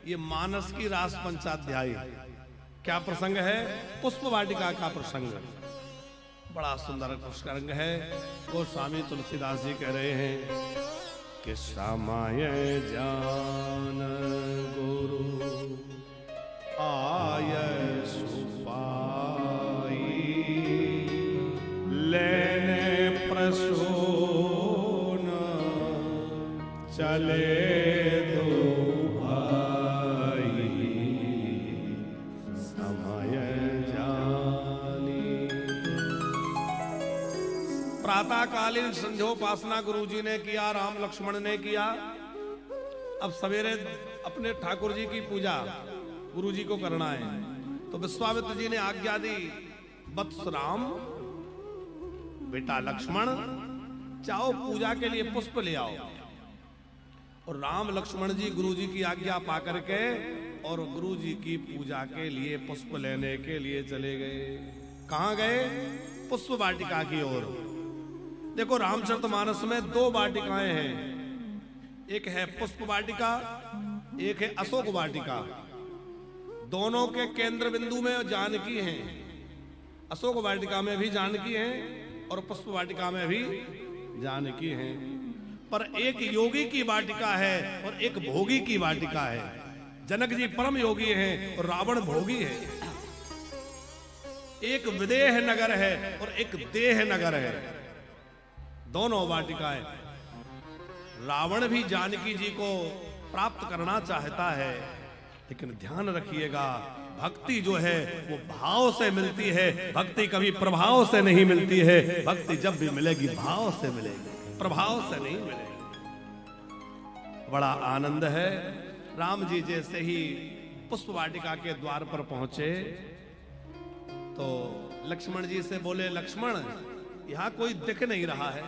ये मानस की रास पंचाध्यायी। क्या प्रसंग है? पुष्प वाटिका का प्रसंग। बड़ा सुंदर प्रसंग है। गोस्वामी तुलसीदास जी कह रहे हैं कि समय जान गुरु आय सुपाई, लेने प्रसून चले दो भाई, समय जानी। प्रातःकालीन संध्योपासना गुरुजी ने किया, राम लक्ष्मण ने किया। अब सवेरे अपने ठाकुर जी की पूजा गुरुजी को करना है। तो विश्वामित्र जी ने आज्ञा दी, वत्स राम, बेटा लक्ष्मण, जाओ पूजा के लिए पुष्प ले आओ। और राम लक्ष्मण जी गुरुजी की आज्ञा पा करके और गुरुजी की पूजा के लिए पुष्प लेने के लिए चले गए। कहां गए? पुष्प वाटिका की ओर। देखो रामचरितमानस में 2 वाटिकाएं हैं, एक है पुष्प वाटिका, एक है अशोक वाटिका। दोनों के केंद्र बिंदु में जानकी हैं। अशोक वाटिका में भी जानकी हैं और पुष्प वाटिका में भी जानकी हैं, पर एक योगी की वाटिका है और एक भोगी की वाटिका है। जनक जी परम योगी हैं और रावण भोगी है। एक विदेह नगर है और एक देह नगर है, दोनों वाटिकाएं। रावण भी जानकी जी को प्राप्त करना चाहता है, लेकिन ध्यान रखिएगा, भक्ति जो है वो भाव से मिलती है, भक्ति कभी प्रभाव से नहीं मिलती है। भक्ति जब भी मिलेगी भाव से मिलेगी, प्रभाव से नहीं मिलेगी। बड़ा आनंद है। राम जी जैसे ही पुष्प वाटिका के द्वार पर पहुंचे तो लक्ष्मण जी से बोले, लक्ष्मण यहां कोई दिख नहीं रहा है।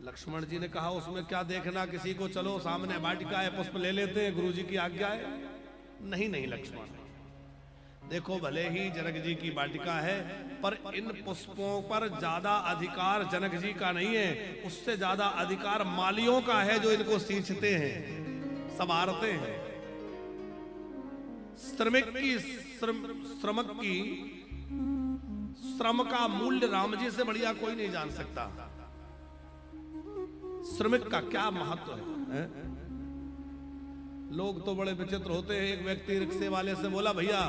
लक्ष्मण जी ने कहा, उसमें क्या देखना, किसी को चलो सामने वाटिका है, पुष्प ले लेते हैं, गुरुजी की आज्ञा है। नहीं नहीं लक्ष्मण, देखो भले ही जनक जी की वाटिका है, पर इन पुष्पों पर ज्यादा अधिकार जनक जी का नहीं है, उससे ज्यादा अधिकार मालियों का है, जो इनको सींचते हैं, संवारते हैं। श्रम का मूल्य राम जी से बढ़िया कोई नहीं जान सकता। श्रमिक का क्या महत्व है? लोग तो बड़े विचित्र होते हैं। एक व्यक्ति रिक्शे वाले से बोला, भैया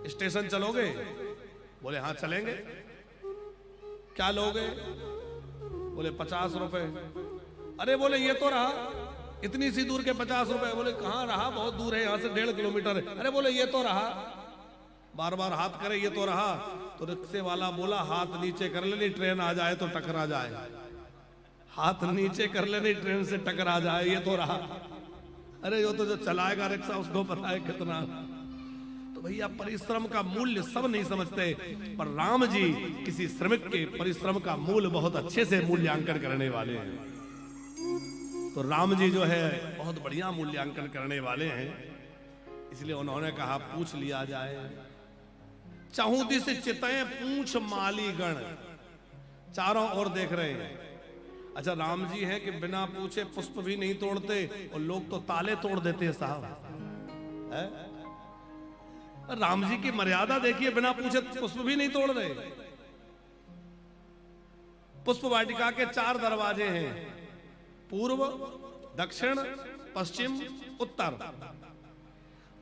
स्टेशन चलोगे? बोले हाँ चलेंगे। क्या लोगे? बोले 50 रुपए। अरे बोले ये तो रहा, इतनी सी दूर के 50 रुपए। बोले कहां रहा? बहुत दूर है, यहां से 1.5 किलोमीटर है। अरे बोले ये तो रहा। बार बार हाथ करे, ये तो रहा। तो रिक्शे वाला बोला, हाथ नीचे कर लेनी, ट्रेन आ जाए तो टकरा जाए। हाथ नीचे कर लेनी, ट्रेन से टकरा जाए, ये तो रहा। अरे यो तो जो चलाएगा रिक्शा उसको पता है कितना। तो भैया परिश्रम का मूल्य सब नहीं समझते, पर राम जी किसी श्रमिक के परिश्रम का मूल्य बहुत अच्छे से मूल्यांकन करने वाले हैं। तो राम जी जो है बहुत बढ़िया मूल्यांकन करने वाले हैं, इसलिए उन्होंने कहा पूछ लिया जाए। चहुदी से चितए पूछ माली गण, चारों ओर देख रहे हैं। अच्छा राम जी हैं कि बिना पूछे पुष्प भी नहीं तोड़ते, और लोग तो ताले तोड़ देते हैं साहब। राम जी की मर्यादा देखिए, बिना पूछे पुष्प भी नहीं तोड़ रहे। पुष्प वाटिका के 4 दरवाजे हैं, पूर्व, दक्षिण, पश्चिम, उत्तर।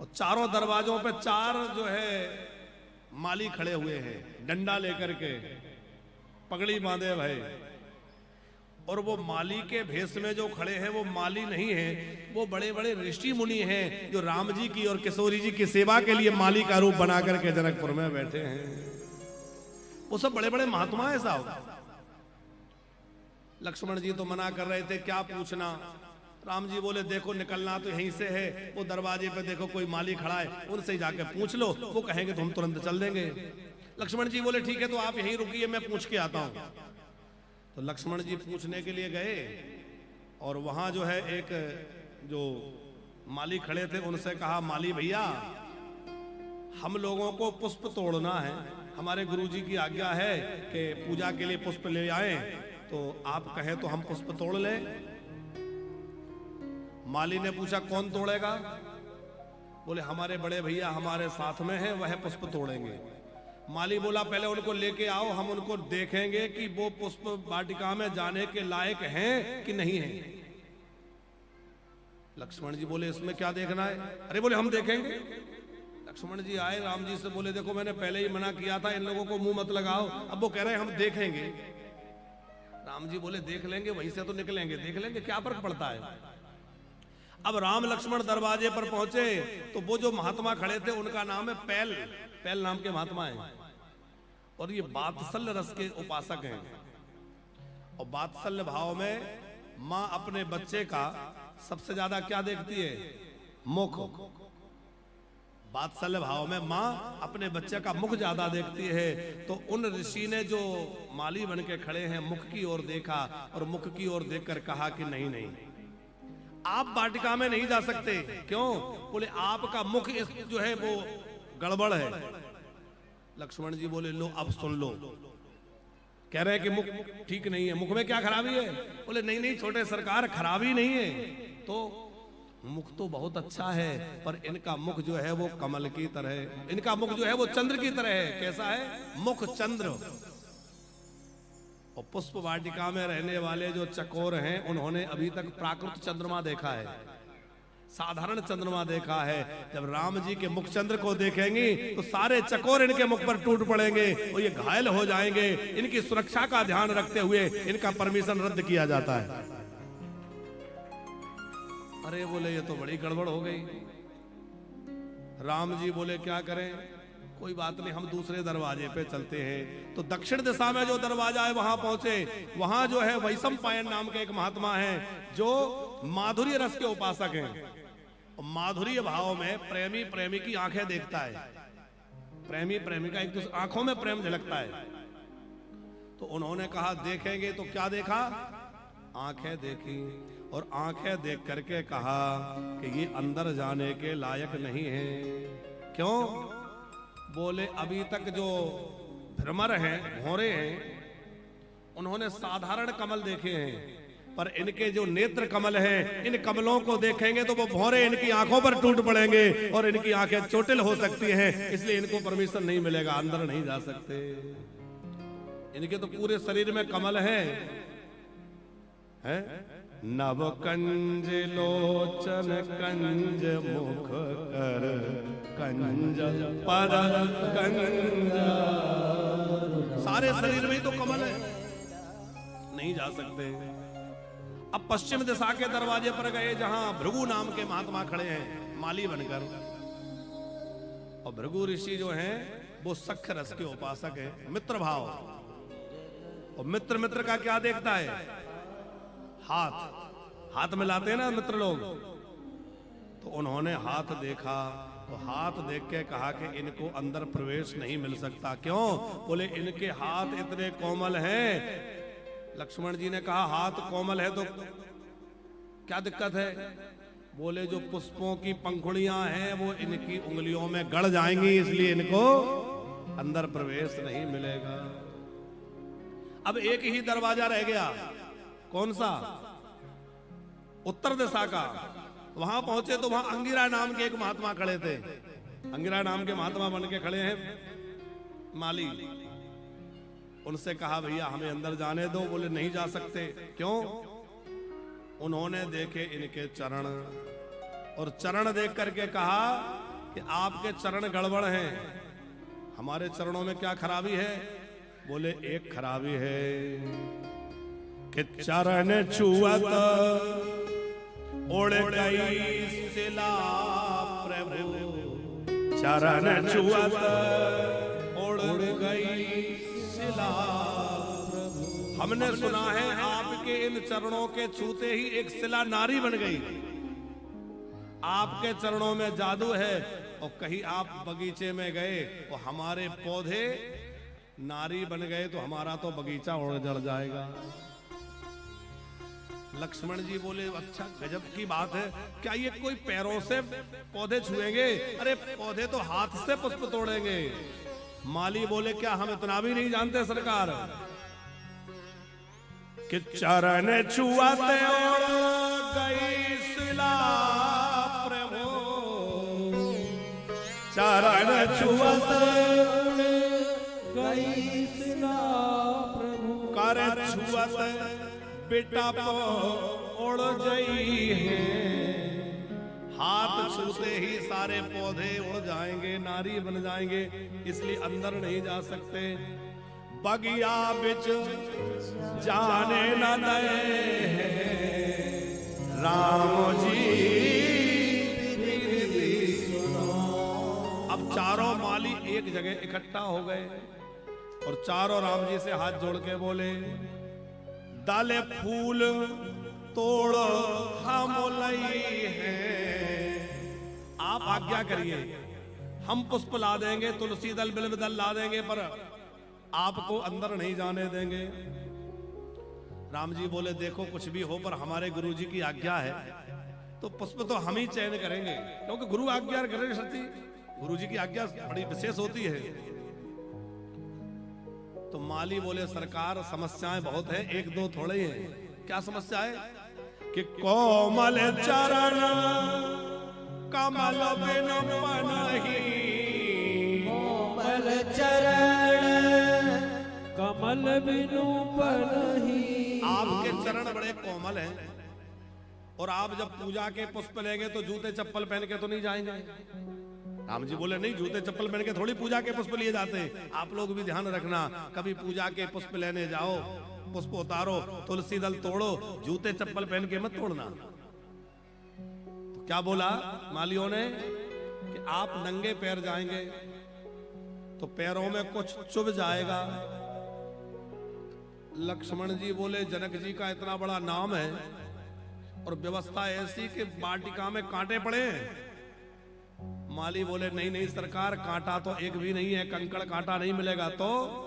और चारों दरवाजों पे 4 जो है माली खड़े हुए हैं, डंडा लेकर के, पगड़ी बांधे भाई। और वो माली के भेष में जो खड़े हैं वो माली नहीं है, वो बड़े बड़े ऋषि मुनि हैं, जो राम जी की और किशोरी जी की सेवा के लिए माली का रूप बना करके जनकपुर में बैठे हैं। वो सब बड़े बड़े महात्मा हैं साहब। लक्ष्मण जी तो मना कर रहे थे, क्या पूछना। राम जी बोले, देखो निकलना तो यहीं से है, वो दरवाजे पे देखो कोई माली खड़ा है, उनसे जाके पूछ लो, वो कहेंगे तो हम तुरंत चल देंगे। लक्ष्मण जी बोले, ठीक है तो आप यहीं रुकिए, मैं पूछ के आता हूं। तो लक्ष्मण जी पूछने के लिए गए, और वहां जो है एक जो माली खड़े थे उनसे कहा, माली भैया हम लोगों को पुष्प तोड़ना है, हमारे गुरुजी की आज्ञा है कि पूजा के लिए पुष्प ले आए, तो आप कहें तो हम पुष्प तोड़ लें। माली ने पूछा कौन तोड़ेगा? बोले हमारे बड़े भैया हमारे साथ में हैं, वह पुष्प तोड़ेंगे। माली बोला पहले उनको लेके आओ, हम उनको देखेंगे कि वो पुष्प वाटिका में जाने के लायक हैं कि नहीं हैं। लक्ष्मण जी बोले इसमें क्या देखना है? अरे बोले हम देखेंगे। लक्ष्मण जी आए, राम जी से बोले देखो मैंने पहले ही मना किया था, इन लोगों को मुंह मत लगाओ। अब वो कह रहे हैं हम देखेंगे। राम जी बोले देख लेंगे, वहीं से तो निकलेंगे, देख लेंगे, क्या फर्क पड़ता है। अब राम लक्ष्मण दरवाजे पर पहुंचे तो वो जो महात्मा खड़े थे उनका नाम है पैल। पैल नाम के महात्मा हैं और ये वात्सल्य रस के उपासक हैं। और वात्सल्य भाव में मां अपने बच्चे का सबसे ज्यादा क्या देखती है? मुख। वात्सल्य भाव में मां अपने बच्चे का मुख ज्यादा देखती है। तो उन ऋषि ने जो माली बन के खड़े हैं मुख की ओर देखा और मुख की ओर देखकर कहा कि नहीं नहीं, आप वाटिका में नहीं जा सकते। क्यों? बोले आपका मुख जो है वो गड़बड़ है। लक्ष्मण जी बोले लो अब सुन लो, कह रहे हैं कि मुख ठीक नहीं है। मुख में क्या खराबी है? बोले नहीं नहीं छोटे सरकार, खराबी नहीं है तो मुख तो बहुत अच्छा है, पर इनका मुख जो है वो कमल की तरह, इनका मुख जो है वो चंद्र की तरह है। कैसा है? मुख चंद्र। और पुष्प वाटिका में रहने वाले जो चकोर हैं उन्होंने अभी तक प्राकृत चंद्रमा देखा है, साधारण चंद्रमा देखा है। जब राम जी के मुख चंद्र को देखेंगे तो सारे चकोर इनके मुख पर टूट पड़ेंगे और ये घायल हो जाएंगे। इनकी सुरक्षा का ध्यान रखते हुए इनका परमिशन रद्द किया जाता है। अरे बोले ये तो बड़ी गड़बड़ हो गई। राम जी बोले क्या करें? कोई बात नहीं, हम दूसरे दरवाजे पे चलते हैं। तो दक्षिण दिशा में जो दरवाजा है वहां पहुंचे। वहां जो है वैशंपायन नाम के एक महात्मा हैं जो माधुर्य रस के उपासक हैं। और माधुर्य भाव में प्रेमी प्रेमी की आंखें देखता है, प्रेमी प्रेमिका एक दूसरे आंखों में प्रेम झलकता है। तो उन्होंने कहा देखेंगे। तो क्या देखा? आंखें देखी और आंखें देख करके कहा कि ये अंदर जाने के लायक नहीं है। क्यों? बोले अभी तक जो भ्रमर हैं, भौरे हैं, उन्होंने साधारण कमल देखे हैं, पर इनके जो नेत्र कमल हैं, इन कमलों को देखेंगे तो वो भौरे इनकी आंखों पर टूट पड़ेंगे और इनकी आंखें चोटिल हो सकती हैं। इसलिए इनको परमिशन नहीं मिलेगा, अंदर नहीं जा सकते। इनके तो पूरे शरीर में कमल हैं। नव कंज लोचन कंज मुख कर कंज पर कंज, सारे शरीर में ही तो कमल है, नहीं जा सकते। अब पश्चिम दिशा के दरवाजे पर गए जहां भृगु नाम के महात्मा खड़े हैं माली बनकर। और भृगु ऋषि जो हैं वो सख्य रस के उपासक है, मित्र भाव। और मित्र मित्र का क्या देखता है? हाथ। हाथ में लाते हैं ना मित्र लोग, तो उन्होंने हाथ देखा। तो हाथ देख के कहा कि इनको अंदर प्रवेश नहीं मिल सकता। क्यों? बोले इनके हाथ इतने कोमल हैं। लक्ष्मण जी ने कहा हाथ कोमल है तो क्या दिक्कत है? बोले जो पुष्पों की पंखुड़ियां हैं वो इनकी उंगलियों में गड़ जाएंगी, इसलिए इनको अंदर प्रवेश नहीं मिलेगा। अब एक ही दरवाजा रह गया। कौन सा? उत्तर दिशा का। वहां पहुंचे तो वहां अंगिरा नाम के एक महात्मा खड़े थे। अंगिरा नाम के महात्मा बन के खड़े हैं माली। उनसे कहा भैया हमें अंदर जाने दो। बोले नहीं जा सकते। क्यों? उन्होंने देखे इनके चरण और चरण देख करके कहा कि आपके चरण गड़बड़ हैं। हमारे चरणों में क्या खराबी है? बोले एक खराबी है कि चरण छुअत उड़ गई सिला प्रभु, चरण छुअत उड़ गई सिला प्रभु। हमने सुना है आपके इन चरणों के छूते ही एक सिला नारी बन गई। आपके चरणों में जादू है। और कहीं आप बगीचे में गए तो हमारे पौधे नारी बन गए तो हमारा तो बगीचा उड़ जड़ जाएगा। लक्ष्मण जी बोले अच्छा गजब की बात है, क्या ये कोई पैरों से पौधे छुएंगे? अरे पौधे तो हाथ से पुष्प तोड़ेंगे। माली बोले क्या हम इतना भी नहीं जानते सरकार कि चरण छुआते उड़ गई सिला प्रभु चरण छुअत गई सिला प्रभु कर छुअत बेटा उड़ गई है। हाथ छूते ही सारे पौधे उड़ जाएंगे, नारी बन जाएंगे, इसलिए अंदर नहीं जा सकते। बगिया बिच जाने न दे राम जी। अब चारों माली एक जगह इकट्ठा हो गए और चारों राम जी से हाथ जोड़ के बोले, डाले फूल तोड़ हम लई है, आप आज्ञा करिए, हम पुष्प ला देंगे, तुलसी दल बिल्व दल ला देंगे, पर आपको अंदर नहीं जाने देंगे। राम जी बोले, देखो कुछ भी हो पर हमारे गुरुजी की आज्ञा है, तो पुष्प तो हम ही चयन करेंगे, क्योंकि गुरु आज्ञा करें शक्ति, गुरुजी की आज्ञा बड़ी विशेष होती है। तो माली बोले, सरकार समस्याएं बहुत है, एक दो थोड़े ही है। क्या समस्या है? कि कोमल चरण कमल बिन पनहि, कोमल चरण कमल बिनु पनहि। आपके चरण बड़े कोमल हैं और आप जब पूजा के पुष्प लेंगे तो जूते चप्पल पहन के तो नहीं जाएंगे। राम जी बोले, नहीं, जूते चप्पल पहन के थोड़ी पूजा के पुष्प लिए जाते हैं। आप लोग भी ध्यान रखना, कभी पूजा के पुष्प लेने जाओ, पुष्प उतारो, तुलसी दल तोड़ो, जूते चप्पल पहन के मत तोड़ना। तो क्या बोला मालियों ने कि आप नंगे पैर जाएंगे तो पैरों में कुछ चुभ जाएगा। लक्ष्मण जी बोले, जनक जी का इतना बड़ा नाम है और व्यवस्था ऐसी कि वाटिका में कांटे पड़े हैं। माली बोले, नहीं नहीं सरकार, कांटा तो एक भी नहीं है, कंकड़ कांटा नहीं मिलेगा। तो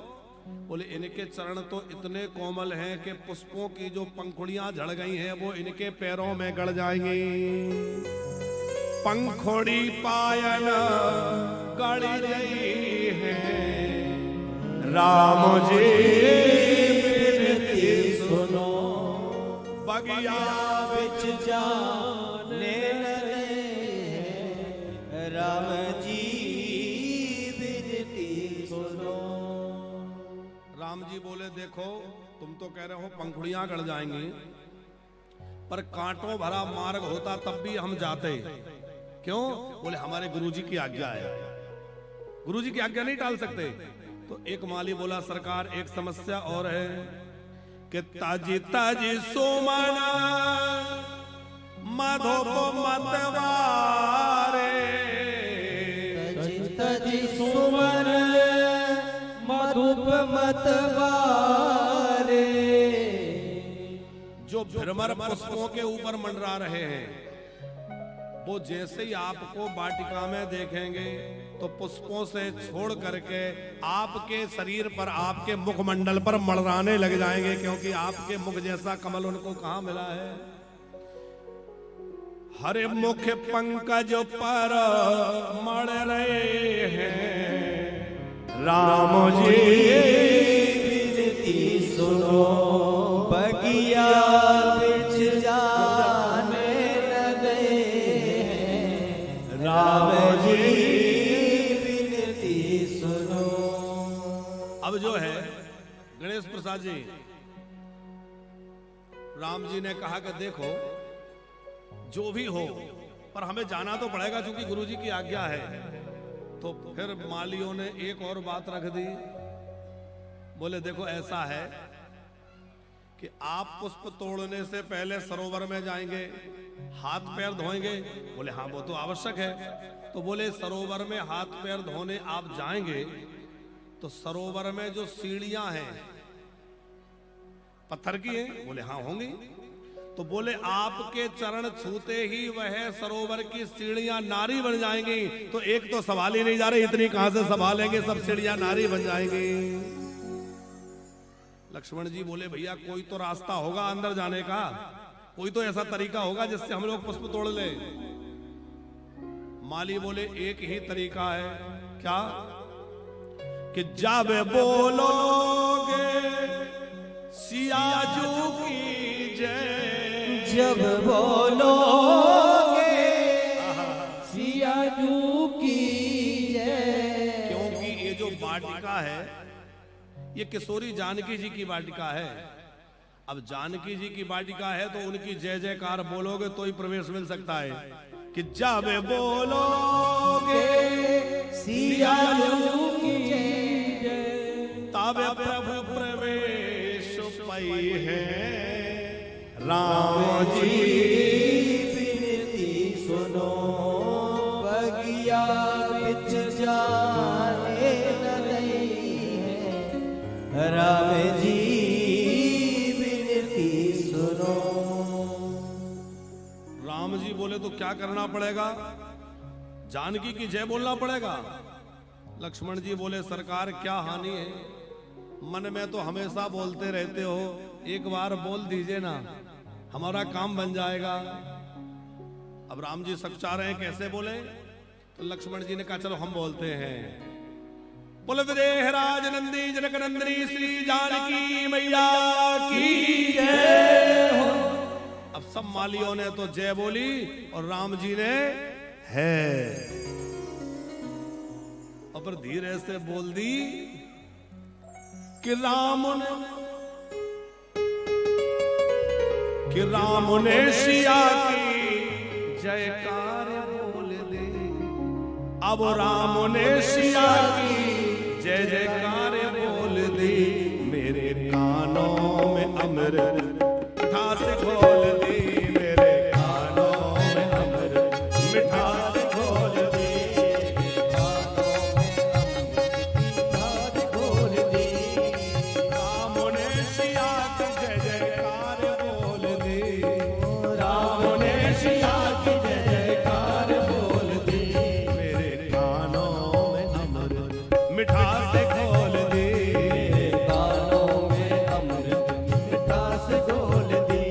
बोले, इनके चरण तो इतने कोमल हैं कि पुष्पों की जो पंखुड़ियां झड़ गई हैं वो इनके पैरों में गड़ जाएंगी। पंखुड़ी पायल गड़ गई है, राम जी बिनती सुनो, बगिया बिच जाने लगे, राम जी बिनती सुनो। राम जी बोले, देखो तुम तो कह रहे हो पंखुड़ियां गड़ जाएंगी, पर कांटों भरा मार्ग होता तब भी हम जाते। क्यों? बोले, हमारे गुरुजी की आज्ञा है, गुरुजी की आज्ञा नहीं टाल सकते। तो एक माली बोला, सरकार एक समस्या और है कि ताजी ताजी सुमन मधुप मतवारे, ताजी ताजी सुमन मधुप मतवारे, जो भ्रमर पुष्पों के ऊपर मंडरा रहे हैं, वो जैसे ही आपको वाटिका में देखेंगे तो पुष्पों से छोड़ करके आपके शरीर पर, आपके मुखमंडल पर मंडराने लग जाएंगे, क्योंकि आपके मुख जैसा कमल उनको कहां मिला है। हरे मुख पंकज पर मड़ रहे हैं, राम जी बिनती सुनो, बगिया बिच जाने लगे, राम जी बिनती सुनो। अब जो है गणेश प्रसाद जी, राम जी ने कहा कि देखो जो भी हो पर हमें जाना तो पड़ेगा क्योंकि गुरुजी की आज्ञा है। तो फिर मालियों ने एक और बात रख दी, बोले देखो ऐसा है कि आप पुष्प तोड़ने से पहले सरोवर में जाएंगे, हाथ पैर धोएंगे। बोले हाँ वो तो आवश्यक है। तो बोले सरोवर में हाथ पैर धोने आप जाएंगे तो सरोवर में जो सीढ़ियां हैं पत्थर की हैं? बोले हाँ होंगी। तो बोले आपके चरण छूते ही वह सरोवर की सीढ़ियां नारी बन जाएंगी। तो एक तो सवाल ही नहीं जा रहे, इतनी कहां से संभालेंगे, सब सीढ़ियां नारी बन जाएंगी। लक्ष्मण जी बोले भैया कोई तो रास्ता होगा अंदर जाने का, कोई तो ऐसा तरीका होगा जिससे हम लोग पुष्प तोड़ ले। माली बोले एक ही तरीका है। क्या? कि जब बोलोगे सियाजू की जय, जब बोलोगे क्यों कीजे। क्योंकि ये जो वाटिका है ये किशोरी जानकी जी की वाटिका है। अब जानकी जी की वाटिका है तो उनकी जय जयकार बोलोगे तो ही प्रवेश मिल सकता है कि जब बोलोगे सिया की जय, तब प्रभु प्रवेश पाई है। राम जी विनती सुनो, बगिया बिच जाने न नहीं है। राम जी विनती सुनो। राम जी बोले तो क्या करना पड़ेगा? जानकी की जय बोलना पड़ेगा। लक्ष्मण जी बोले सरकार क्या हानि है, मन में तो हमेशा बोलते रहते हो, एक बार बोल दीजिए ना, हमारा काम बन जाएगा। अब राम जी सच्चा रहे हैं, कैसे बोले? तो लक्ष्मण जी ने कहा चलो हम बोलते हैं। बोले विदेहराज नंदी जनक नंदिनी श्री जानकी मैया की जय हो। अब सब मालियों ने तो जय बोली और राम जी ने है और फिर धीरे से बोल दी कि राम ने सिया की जयकार बोल दे। अब राम ने सिया की जय जयकार बोल दी। मेरे कानों में अमृत मिठास घोल दी। मेरे कानों में अमृत मिठास घोल दी। मिठास घोल दी। राम ने सिया की जय जयकार बोल दी। राम ने सिया की जय जयकार बोल दी। मेरे कानों में अमृत मिठास घोल दी। मेरे कानों में अमृत मिठास घोल दी।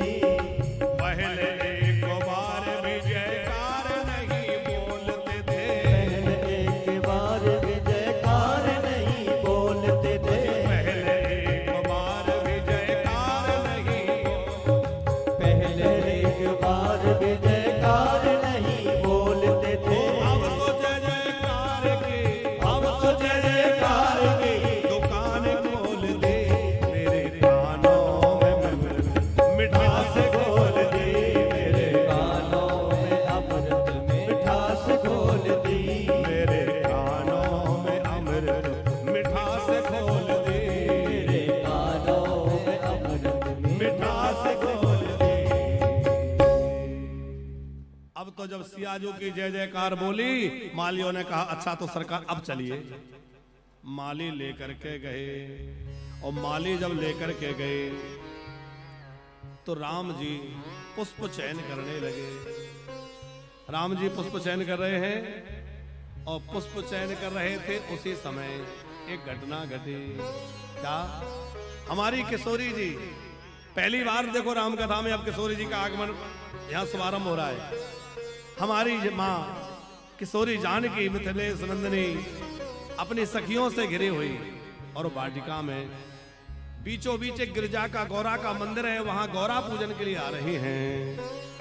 पहले एक बार भी जयकार नहीं बोलते थे। पहले एक बार भी जयकार नहीं बोलते थे। पहले एक बार भी जयकार नहीं पहले एक बार भी जयकार नहीं बोलते थे। अब तो जय जयकार की, अब तो जय जयकार की दुकान खोल दे। मेरे कानों में मिठास घोल दे। मेरे कानों में अमृत मिठास घोल दी। मेरे कानों में अमृत मिठास घोल दे। मेरे कानों में अमृत मिठास घोल दे। अब तो जब सियाजू की जय जयकार बोली, मालियों ने कहा अच्छा तो सरकार अब चलिए। माली लेकर के गए और माली जब लेकर के गए तो राम जी पुष्प चयन करने लगे। राम जी पुष्प चयन कर रहे हैं और पुष्प चयन कर रहे थे, उसी समय एक घटना घटी। क्या? हमारी किशोरी जी पहली बार देखो राम कथा में अब किशोरी जी का आगमन यहाँ शुभारंभ हो रहा है। हमारी माँ किशोरी जानकी मिथिलेश नंदिनी अपनी सखियों से घिरी हुई और वाटिका में बीचों बीच एक गिरजा का गौरा का मंदिर है, वहां गौरा पूजन के लिए आ रही हैं।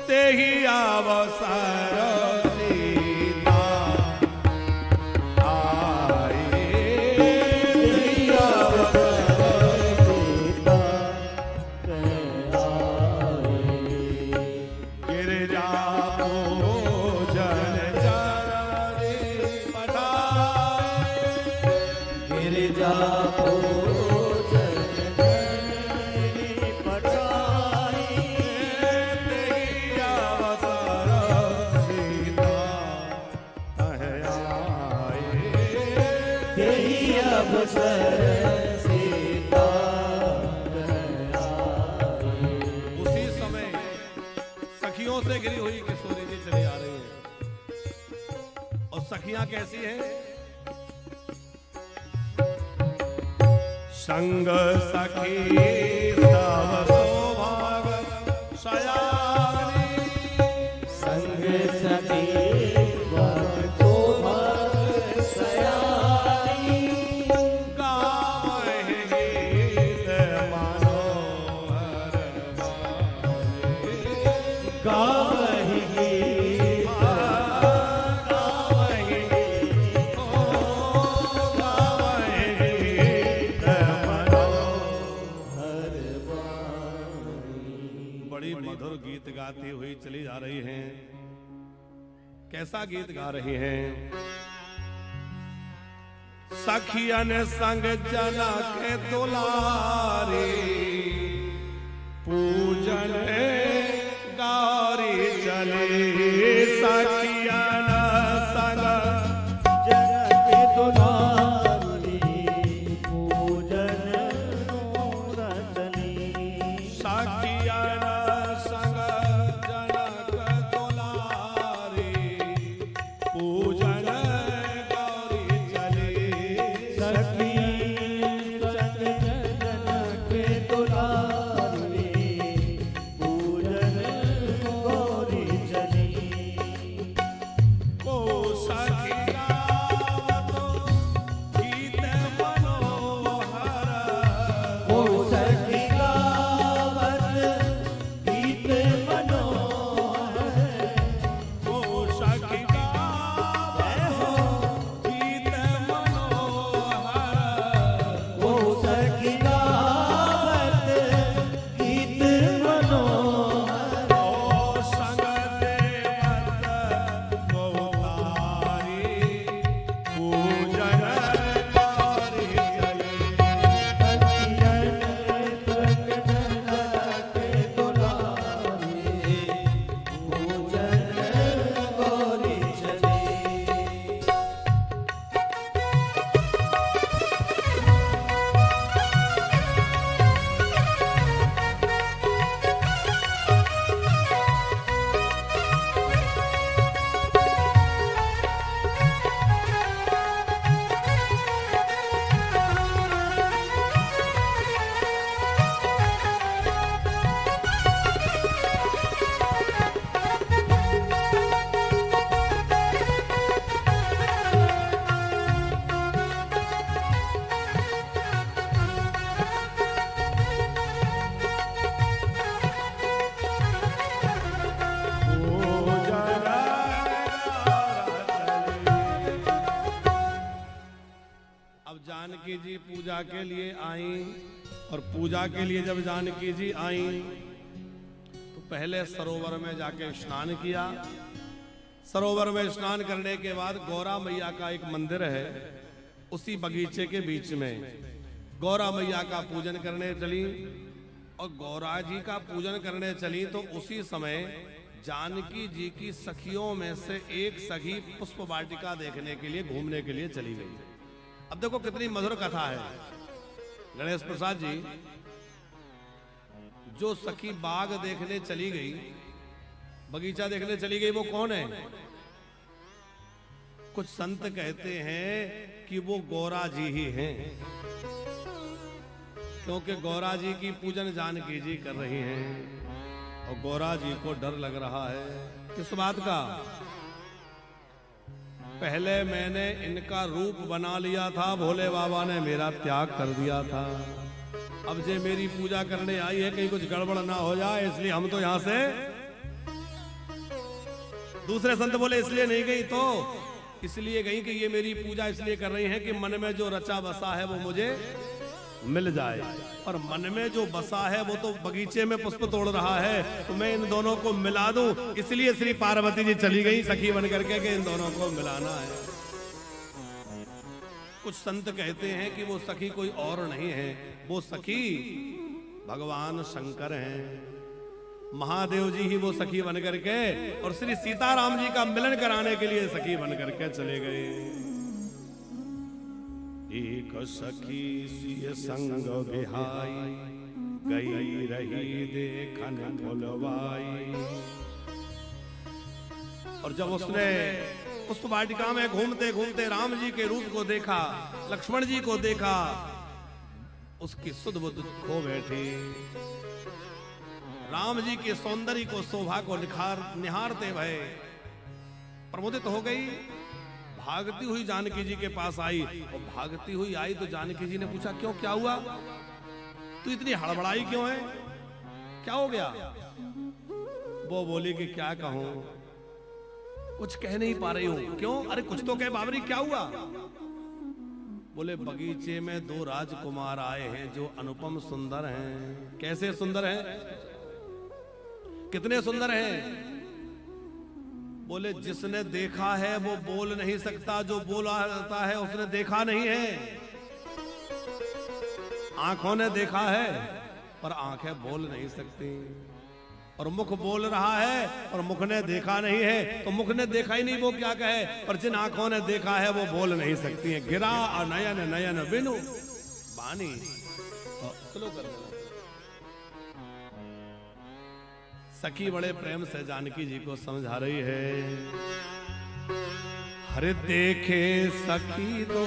ते ही अवसर सीता आई। ते ही अवसर सीता गिरजा पूजन चरणी पठाए। गिरजा पूजन जननी पठाई। यही अवसर सीता उसी समय सखियों से घिरी हुई किशोरी जी चली आ रही है। और सखियां कैसी हैं? संग सखी सब सौभाग सयानी। संग सखी वक्त शोभा सयानी। गावहि गीत मनोहर गावहि गीत गावहि गाती हुई चली जा रही हैं। कैसा गीत गा रही हैं? सखियन संग जना के दुलारी, पूजन गौरी चली। सखियन संग जना के दुलारी, पूजन रचनी। सखियन संग जनक दुलारी, पूजन गौरी चली। सखी संग जना के दुलारी, पूजन गौरी चली। को सखी गावत गीत मनोहर, ओ सखी गावत गीत मनोहर। को सखी गावत गीत मनोहर। ओ सखी गावत गीत मनोहर। ओ संग देवत बहुतारी, पूजन गौरी चली। सखियन संग जना के दुलारी, पूजन गौरी चली। अब जानकी जी पूजा के लिए आई, और पूजा के लिए जब जानकी जी आई तो पहले सरोवर में जाके स्नान किया। सरोवर में स्नान करने के बाद गौरा मैया का एक मंदिर है, उसी बगीचे के बीच में गौरा मैया का पूजन करने चली। और गौरा जी का पूजन करने चली तो उसी समय जानकी जी की सखियों में से एक सखी पुष्प वाटिका देखने के लिए, घूमने के लिए चली गई। अब देखो कितनी मधुर कथा है। गणेश प्रसाद जी, जो सखी बाग देखने चली गई, बगीचा देखने चली गई, वो कौन है? कुछ संत कहते हैं कि वो गौरा जी ही हैं, क्योंकि गौरा जी की पूजन जानकी जी कर रही हैं और गौरा जी को डर लग रहा है। किस बात का? पहले मैंने इनका रूप बना लिया था, भोले बाबा ने मेरा त्याग कर दिया था। अब जे मेरी पूजा करने आई है, कहीं कुछ गड़बड़ ना हो जाए, इसलिए हम तो यहां से। दूसरे संत बोले इसलिए नहीं गई, तो इसलिए गई कि ये मेरी पूजा इसलिए कर रही हैं कि मन में जो रचा बसा है वो मुझे मिल जाए। और मन में जो बसा है वो तो बगीचे में पुष्प तोड़ रहा है, तो मैं इन दोनों को मिला दूं, इसलिए श्री पार्वती जी चली गई सखी बन करके कि इन दोनों को मिलाना है। कुछ संत कहते हैं कि वो सखी कोई और नहीं है, वो सखी भगवान शंकर हैं। महादेव जी ही वो सखी बन करके और श्री सीताराम जी का मिलन कराने के लिए सखी बन करके चले गए। एक सखी सिय संग बिहाई, गई रही देखन भुलवाई। और जब उसने पुष्प वाटिका में घूमते घूमते राम जी के रूप को देखा, लक्ष्मण जी को देखा, उसकी सुध बुध खो बैठी। राम जी के सौंदर्य को, शोभा को निहारते भय प्रमोदित हो गई। भागती हुई जानकी जी के पास आई, और भागती हुई आई तो जानकी जी ने पूछा, क्यों, क्या हुआ? तू इतनी हड़बड़ाई क्यों है? क्या हो गया? वो बोली कि क्या कहूं, कुछ कह नहीं पा रही हूं। क्यों? अरे कुछ तो कह बाबरी, क्या हुआ? बोले बगीचे में दो राजकुमार आए हैं जो अनुपम सुंदर हैं। कैसे सुंदर हैं? कितने सुंदर हैं। बोले जिसने देखा है वो बोल नहीं सकता, जो बोला जाता है उसने देखा नहीं है। आंखों ने देखा है पर आंखें बोल नहीं सकती, और मुख बोल रहा है और मुख ने देखा नहीं है। तो मुख ने देखा ही नहीं वो क्या कहे, पर जिन आंखों ने देखा है वो बोल नहीं सकती हैं। गिरा नयन नयन बिनु बानी। चलो कर सखी बड़े प्रेम से जानकी जी को समझा रही है। हरे देखे सखी दो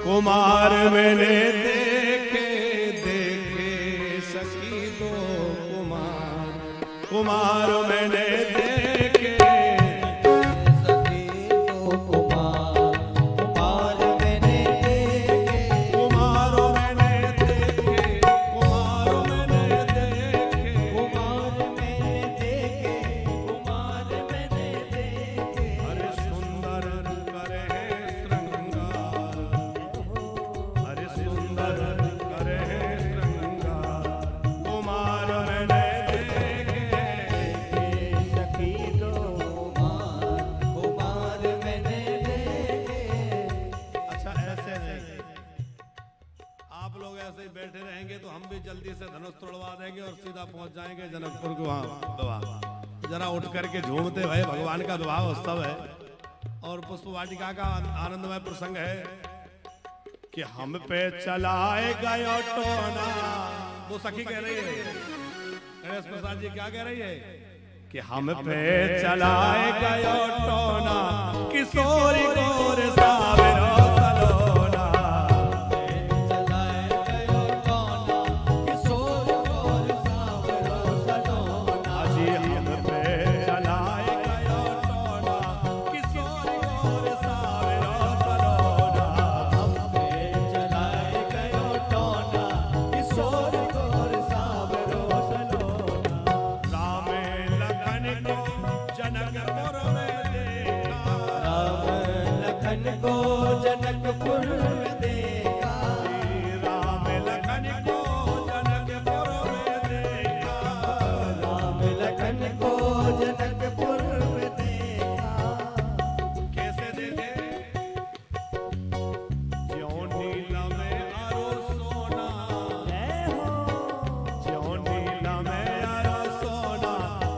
कुमार मैंने देखे, देखे सखी दो कुमार मैंने देखे, सखी दो कुमार मैंने देखे, कुमार मैंने देखे, कुमार मैंने देखे, कुमार मैंने देखे, कुमार मैंने देखे। हरे सुंदर करे श्रृंगार, हरे सुंदर करे श्रृंगार, कुमार मैंने सखी दो कुमार मैंने देखे। अच्छा ऐसे नहीं, आप लोग ऐसे ही बैठे रहेंगे तो हम भी जल्दी से धनुष तोड़वा देंगे और सीधा पहुंच जाएंगे जनकपुर को। वहां विवाह जरा उठ करके झूमते भाई, भगवान का विवाह उत्सव है और पुष्प वाटिका का आनंदमय प्रसंग है कि हम पे चलाए गयो टोना। वो सखी कह रही है, गणेश प्रसाद जी क्या कह रही है कि हम पे चलाए गयो टोना, किशोरी गोर सावरो सलोना। चलाए गयो टोना, किशोर गोर सावरो सलोना। अजी हम पे चलाए गयो टोना, किशोरी गोर सावरो सलोना। हम पे चलाए गयो टोना, किशोर गोर सावरो सलोना। राम लखन को जनकपुर में देखा, राम लखन को जनकपुर में देखा, राम लखन को जनकपुर में देखा। राम लखन को जनकपुर में देखा। कैसे देखे ज्यों नीला में आरो सोना, जय हो ज्यों नीला में आरो सोना,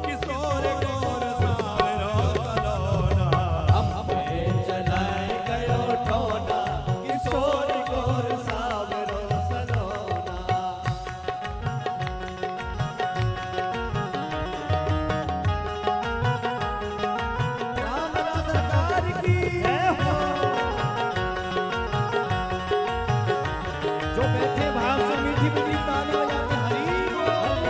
किशोर गोर सावरो सलोना। हम पे चलाए गयो टोना, किशोर गोर सावरो सलोना। राम राम सरकार की जय हो। जो बैठे भाव से मीठी मीठी ताली बजा के हरि बोल।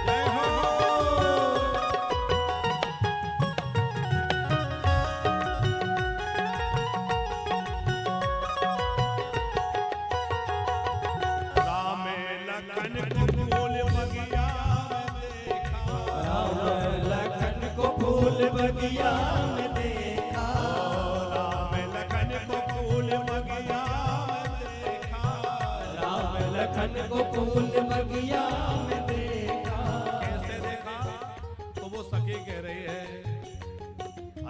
जय हो। राम लखन को फूल बगिया में देखा, राम लखन को फूल बगिया में देखा, राम लखन को फूल बगिया में देखा। राम लखन को फूल बगिया में देखा। कैसे देखा, तो वो सखी कह रही है,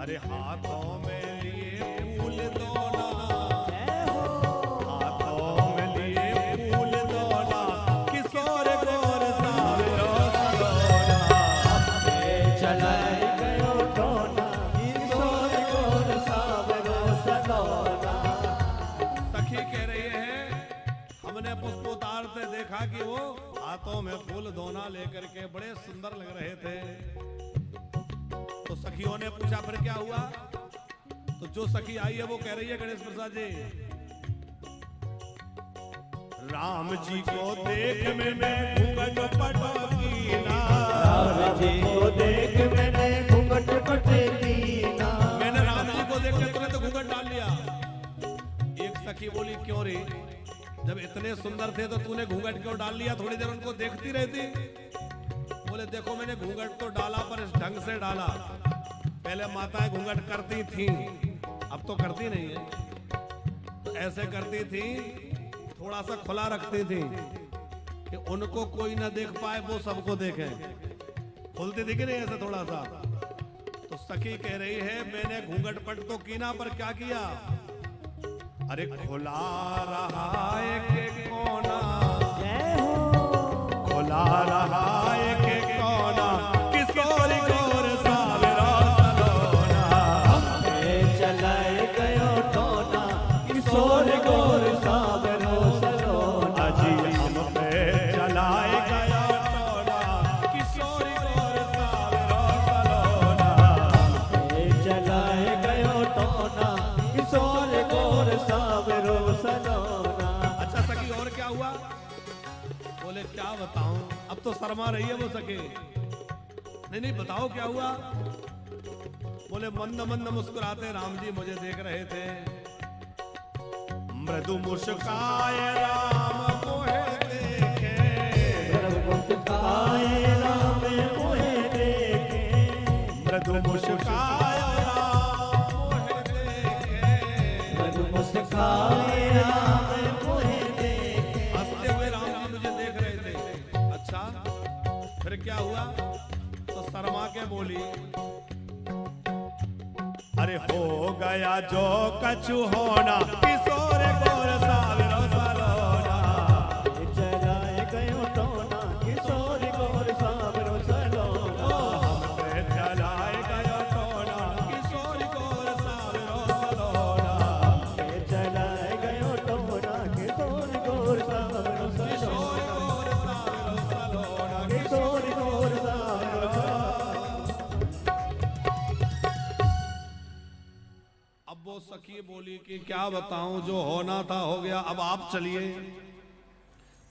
अरे हाथों में लिए फूल दोना, जय हो हाथों में लिए फूल दोना, किशोर गोर सावरो सलोना। चलाए गयो टोना, किशोर गोर सावरो सलोना। सखी कह रही है, हमने पुष्प उतारते देखा कि वो हाथों में फूल दोना लेकर के बड़े सुंदर लग रहे थे। तो सखियों ने पूछा फिर क्या हुआ, तो जो सखी आई है वो कह रही है गणेश प्रसाद जी, राम जी को देख मैंने घूंघट पटकीना, राम जी को देख मैंने घूंघट पटकीना। मैंने राम जी को देख के तुरंत घूंघट डाल लिया। एक सखी बोली क्यों जब इतने सुंदर थे तो तूने घूंघट क्यों डाल लिया? थोड़ी देर उनको देखती रहती। बोले देखो मैंने घूंघट तो डाला पर इस ढंग से डाला। पहले माताएं घूंघट करती थी, अब तो करती नहीं है। तो ऐसे करती थी, थोड़ा सा खुला रखती थी कि उनको कोई ना देख पाए, वो सबको देखे। खुलती थी कि नहीं ऐसे थोड़ा सा। तो सखी कह रही है मैंने घूंघट पट तो कीना, पर क्या किया? अरे खुला रहा एक कोना, खुला रहा एक कोना, किशोरी गोर सावरा सलोना। चलाए गयो टोना, किशोरी गोर सावरो सलोना। अजी हम पे चलाए गया टोना, किशोरी गोर सावरा सलोना। चलाए गयो टोना, किशोरी गोर सावरो सलोना। अच्छा सखी और क्या हुआ? बोले क्या बताऊं, अब तो शर्मा रही है वो सखी। नहीं बताओ क्या हुआ? बोले मंद मंद मुस्कुराते राम जी मुझे देख रहे थे। मृदु मुस्काए राम मोहे देखे, मुस्काए राम मोहे देखे, मृदु मुस्काए राम मोहे देखे, मृदु मुस्काए राम मोहे देखे। हंसते हुए राम जी मुझे देख रहे थे। अच्छा फिर क्या हुआ? तो शर्मा के बोली अरे हो गया जो कछु होना, किशोर गोर सावरो सलोना। चलाए गयो टोना, किशोरी गोर सावरो सलोना। हम पे चलाए गयो टोना, किशोर गोर सावरो सलोना। चलाए गयो टोना, किशोरी गोर सावरो सलोना। किशोरी गोर सावरो सलोना। अब वो सखी बोली कि क्या बताऊं, जो होना था हो गया, अब आप चलिए।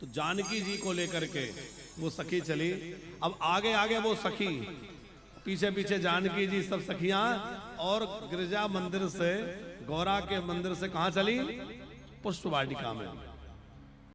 तो जानकी जी को लेकर के वो सखी चली। अब आगे आगे वो सखी, पीछे पीछे जानकी जी, सब सखियां। और गिरजा मंदिर से, गौरा के मंदिर से कहां चली? पुष्प वाटिका में।